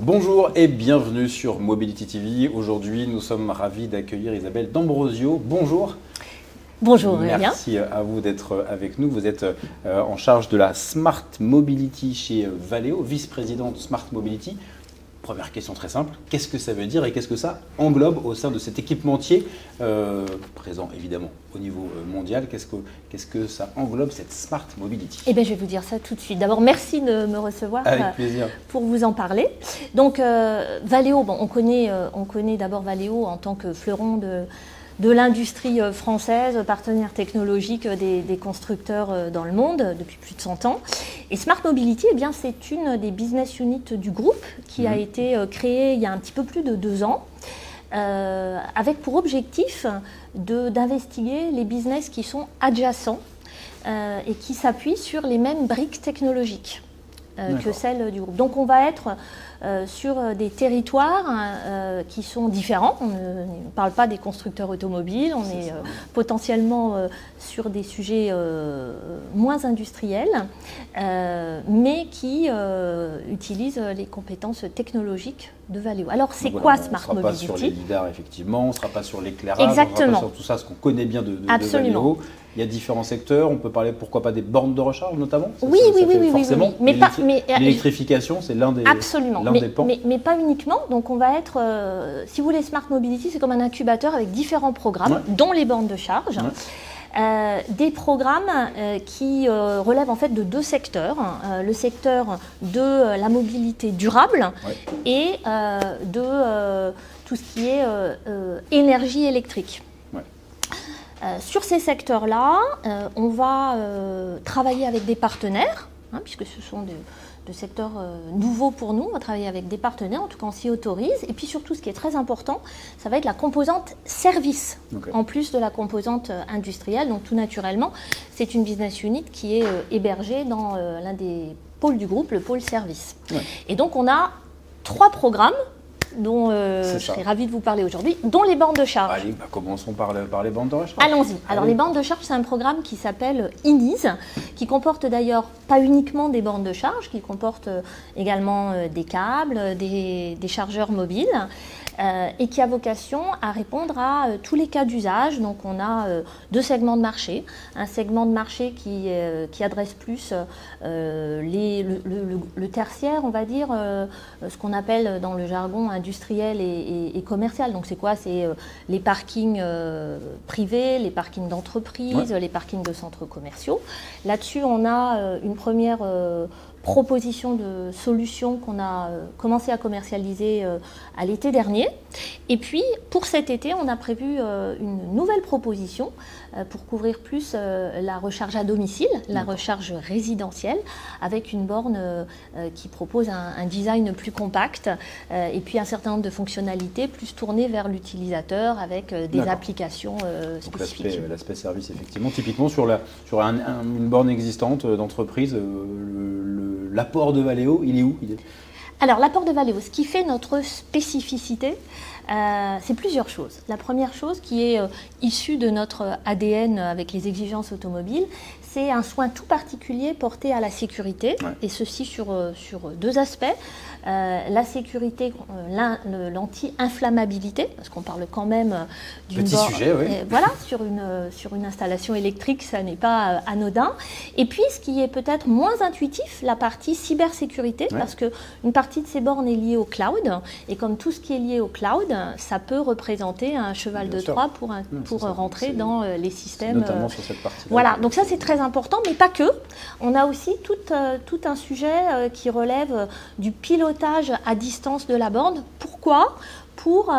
Bonjour et bienvenue sur Mobility TV. Aujourd'hui, nous sommes ravis d'accueillir Isabelle D'Ambrosio. Bonjour. Bonjour Aurélien. Merci à vous d'être avec nous. Vous êtes en charge de la Smart Mobility chez Valeo, vice-présidente Smart Mobility. Première question très simple, qu'est-ce que ça veut dire et qu'est-ce que ça englobe au sein de cet équipementier présent évidemment au niveau mondial? Qu'est-ce que ça englobe cette Smart Mobility? Eh bien, je vais vous dire ça tout de suite. D'abord, merci de me recevoir avec plaisir. Pour vous en parler. Donc, Valeo, on connaît d'abord Valeo en tant que fleuron de l'industrie française, partenaire technologique des constructeurs dans le monde depuis plus de 100 ans. Et Smart Mobility, eh bien, c'est une des business units du groupe qui a été créée il y a un petit peu plus de 2 ans, avec pour objectif d'investiguer les business qui sont adjacents et qui s'appuient sur les mêmes briques technologiques que celles du groupe. Donc on va être sur des territoires qui sont différents. On ne parle pas des constructeurs automobiles, on est potentiellement sur des sujets moins industriels, mais qui utilisent les compétences technologiques de Valeo. Alors c'est quoi Smart Mobility? On ne sera pas sur les lidars effectivement, on ne sera pas sur l'éclairage, exactement. On ne sera pas sur tout ça, ce qu'on connaît bien de Valeo. Il y a différents secteurs, on peut parler pourquoi pas des bornes de recharge notamment. Oui, forcément. Mais l'électrification, c'est l'un des pans. Mais pas uniquement. Donc on va être, si vous voulez, Smart Mobility, c'est comme un incubateur avec différents programmes, dont les bornes de charge. Des programmes qui relèvent en fait de 2 secteurs, le secteur de la mobilité durable et de tout ce qui est énergie électrique. Sur ces secteurs-là, on va travailler avec des partenaires, puisque ce sont de secteurs nouveaux pour nous. On va travailler avec des partenaires, en tout cas on s'y autorise. Et puis surtout, ce qui est très important, ça va être la composante service, en plus de la composante industrielle. Donc tout naturellement, c'est une business unit qui est hébergée dans l'un des pôles du groupe, le pôle service. Et donc on a 3 programmes dont je serais ravie de vous parler aujourd'hui, dont les bornes de charge. Allez, commençons par les bornes de recharge. Allons-y. Alors les bornes de charge, c'est un programme qui s'appelle INIS, qui comporte d'ailleurs pas uniquement des bornes de charge, qui comporte également des câbles, des chargeurs mobiles, et qui a vocation à répondre à tous les cas d'usage. Donc on a 2 segments de marché. Un segment de marché qui adresse plus le tertiaire, on va dire, ce qu'on appelle dans le jargon industriel et commercial. Donc c'est quoi? C'est les parkings privés, les parkings d'entreprise, les parkings de centres commerciaux. Là-dessus, on a une première proposition de solution qu'on a commencé à commercialiser à l'été dernier. Et puis, pour cet été, on a prévu une nouvelle proposition pour couvrir plus la recharge à domicile, la recharge résidentielle, avec une borne qui propose un design plus compact et puis un certain nombre de fonctionnalités plus tournées vers l'utilisateur avec des applications spécifiques. L'aspect service, effectivement. Typiquement, sur une borne existante d'entreprise, l'apport de Valeo, il est où? Alors, l'apport de Valeo, ce qui fait notre spécificité, c'est plusieurs choses. La première chose qui est issue de notre ADN avec les exigences automobiles, c'est un soin tout particulier porté à la sécurité, et ceci sur 2 aspects. La sécurité, l'anti-inflammabilité, parce qu'on parle quand même d'une borne. Sujet, voilà, sur une installation électrique, ça n'est pas anodin. Et puis, ce qui est peut-être moins intuitif, la partie cybersécurité, parce qu'une partie de ces bornes est liée au cloud, et comme tout ce qui est lié au cloud, ça peut représenter un cheval de Troie pour rentrer dans les systèmes. Notamment sur cette partie. Voilà, donc ça c'est très important, mais pas que. On a aussi tout un sujet qui relève du pilotage à distance de la borne. Pourquoi? Pour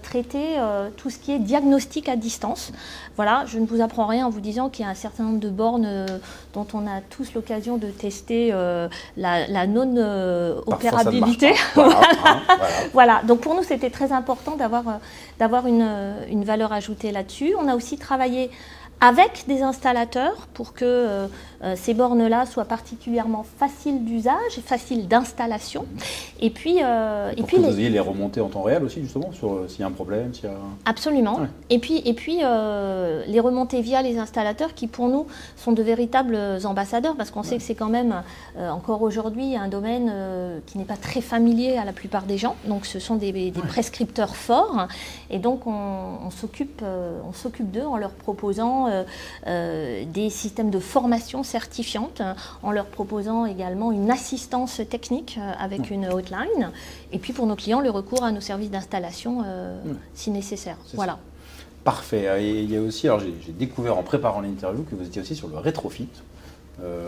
traiter tout ce qui est diagnostic à distance. Voilà, je ne vous apprends rien en vous disant qu'il y a un certain nombre de bornes dont on a tous l'occasion de tester la non-opérabilité. Voilà, donc pour nous c'était très important d'avoir une valeur ajoutée là-dessus. On a aussi travaillé avec des installateurs pour que ces bornes-là soient particulièrement faciles d'usage, faciles d'installation. Et puis, que vous ayez les remontées en temps réel aussi, justement, sur s'il y a un problème, s'il y a... Absolument. Ouais. Et puis les remontées via les installateurs qui, pour nous, sont de véritables ambassadeurs, parce qu'on sait que c'est quand même, encore aujourd'hui, un domaine qui n'est pas très familier à la plupart des gens. Donc, ce sont des prescripteurs forts. Et donc, on s'occupe d'eux en leur proposant des systèmes de formation certifiante, en leur proposant également une assistance technique avec une hotline. Et puis, pour nos clients, le recours à nos services d'installation si nécessaire. Voilà. Parfait. Et il y a aussi, alors j'ai découvert en préparant l'interview que vous étiez aussi sur le rétrofit.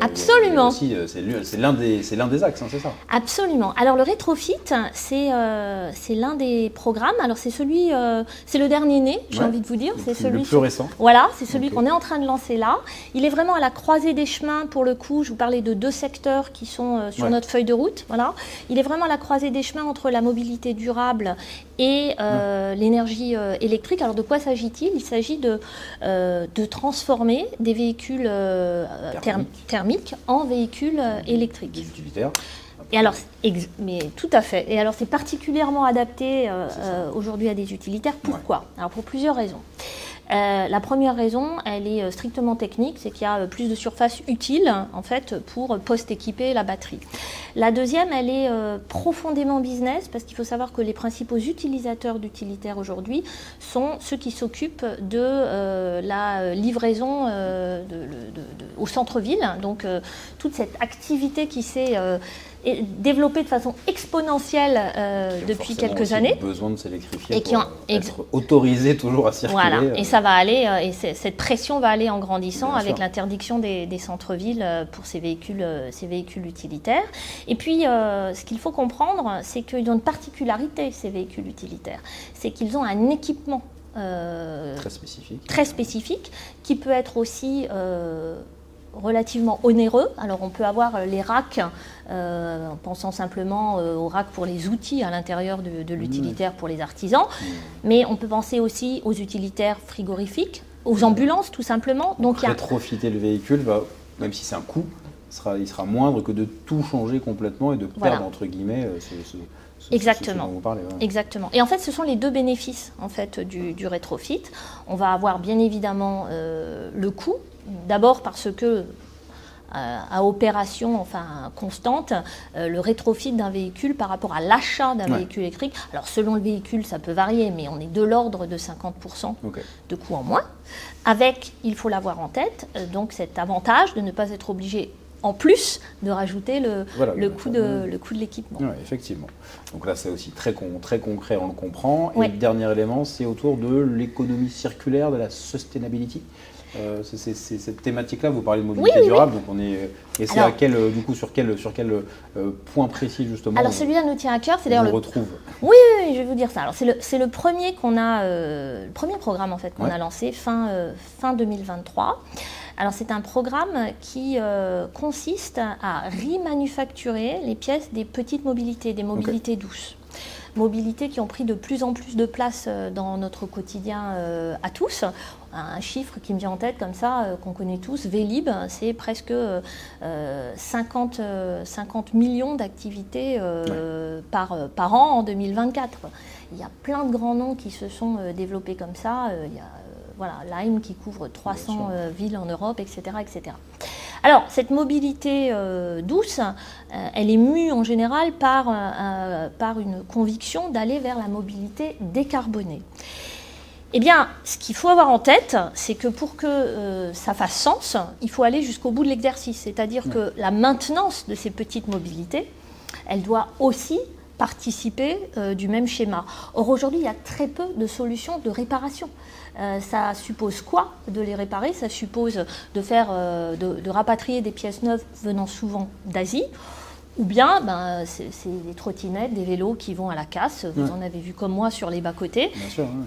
Absolument. C'est l'un des axes, hein, c'est ça? Absolument. Alors le rétrofit, c'est l'un des programmes. Alors c'est le dernier né, j'ai envie de vous dire. C'est celui le plus récent. Voilà, c'est celui qu'on est en train de lancer là. Il est vraiment à la croisée des chemins pour le coup. Je vous parlais de 2 secteurs qui sont sur notre feuille de route. Voilà. Il est vraiment à la croisée des chemins entre la mobilité durable et l'énergie électrique. Alors de quoi s'agit-il? Il s'agit de transformer des véhicules thermiques en véhicules électriques. Des utilitaires. Et alors, mais tout à fait. Et alors c'est particulièrement adapté aujourd'hui à des utilitaires. Pourquoi? Alors pour plusieurs raisons. La première raison, elle est strictement technique, c'est qu'il y a plus de surface utile en fait pour post-équiper la batterie. La deuxième, elle est profondément business, parce qu'il faut savoir que les principaux utilisateurs d'utilitaires aujourd'hui sont ceux qui s'occupent de la livraison au centre-ville. Donc toute cette activité qui s'est développée de façon exponentielle depuis quelques années. Besoin de s'électrifier pour être autorisé toujours à circuler. Voilà, et ça va aller, et cette pression va aller en grandissant avec l'interdiction des centres-villes pour ces véhicules utilitaires. Et puis, ce qu'il faut comprendre, c'est qu'ils ont une particularité, ces véhicules utilitaires, c'est qu'ils ont un équipement très spécifique qui peut être aussi relativement onéreux. Alors on peut avoir les racks, en pensant simplement aux racks pour les outils à l'intérieur de l'utilitaire pour les artisans, mais on peut penser aussi aux utilitaires frigorifiques, aux ambulances tout simplement. Donc rétrofiter le véhicule, même si c'est un coût, il sera moindre que de tout changer complètement et de perdre entre guillemets Exactement. Ce dont vous parlez, Exactement. Et en fait, ce sont les 2 bénéfices en fait du rétrofit. On va avoir bien évidemment le coût. D'abord parce que à opération constante, le rétrofit d'un véhicule par rapport à l'achat d'un véhicule électrique, alors selon le véhicule ça peut varier, mais on est de l'ordre de 50% de coût en moins, avec, il faut l'avoir en tête, donc cet avantage de ne pas être obligé en plus de rajouter le coût de l'équipement. Oui, effectivement. Donc là, c'est aussi très concret, on le comprend. Et le dernier élément, c'est autour de l'économie circulaire, de la sustainability. C'est cette thématique-là, vous parlez de mobilité durable, donc on est. Et c'est sur quel point précis justement? Alors celui-là nous tient à cœur, c'est d'ailleurs le retrouve. Oui, je vais vous dire ça. Alors c'est le premier qu'on a, le premier programme en fait qu'on a lancé fin 2023. Alors c'est un programme qui consiste à remanufacturer les pièces des petites mobilités, des mobilités douces. Mobilités qui ont pris de plus en plus de place dans notre quotidien à tous. Un chiffre qui me vient en tête comme ça, qu'on connaît tous, Vélib, c'est presque 50 millions d'activités par an en 2024. Il y a plein de grands noms qui se sont développés comme ça. Il y a Lime qui couvre 300 villes en Europe, etc., etc. Alors, cette mobilité douce, elle est mue en général par une conviction d'aller vers la mobilité décarbonée. Eh bien, ce qu'il faut avoir en tête, c'est que pour que ça fasse sens, il faut aller jusqu'au bout de l'exercice. C'est-à-dire que la maintenance de ces petites mobilités, elle doit aussi participer du même schéma. Or, aujourd'hui, il y a très peu de solutions de réparation. Ça suppose quoi de les réparer? Ça suppose de rapatrier des pièces neuves venant souvent d'Asie, ou bien c'est des trottinettes, des vélos qui vont à la casse. Vous en avez vu comme moi sur les bas-côtés.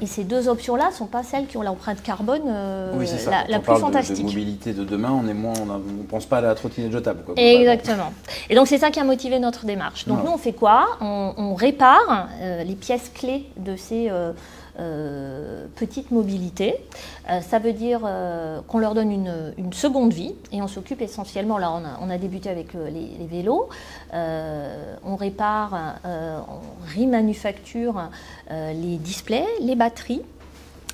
Et ces 2 options-là ne sont pas celles qui ont l'empreinte carbone la plus fantastique. De mobilité de demain, on ne pense pas à la trottinette jetable. Exactement. Et donc c'est ça qui a motivé notre démarche. Donc nous on fait quoi? On répare les pièces clés de ces petite mobilité. Ça veut dire qu'on leur donne une seconde vie et on s'occupe essentiellement, là on a débuté avec les vélos, on répare, on remanufacture les displays, les batteries.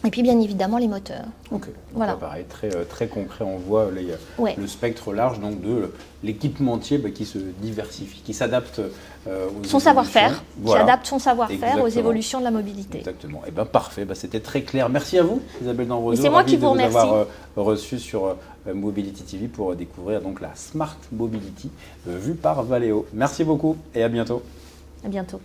Et puis bien évidemment les moteurs. Ok, voilà. Pareil, très concret, on voit le spectre large donc, de l'équipementier qui se diversifie, qui s'adapte aux son savoir-faire, voilà. Qui adapte son savoir-faire aux évolutions de la mobilité. Exactement, et parfait, c'était très clair. Merci à vous Isabelle D'Ambroso, c'est moi qui vous remercie. Avoir reçu sur Mobility TV pour découvrir donc la Smart Mobility vue par Valeo. Merci beaucoup et à bientôt. À bientôt.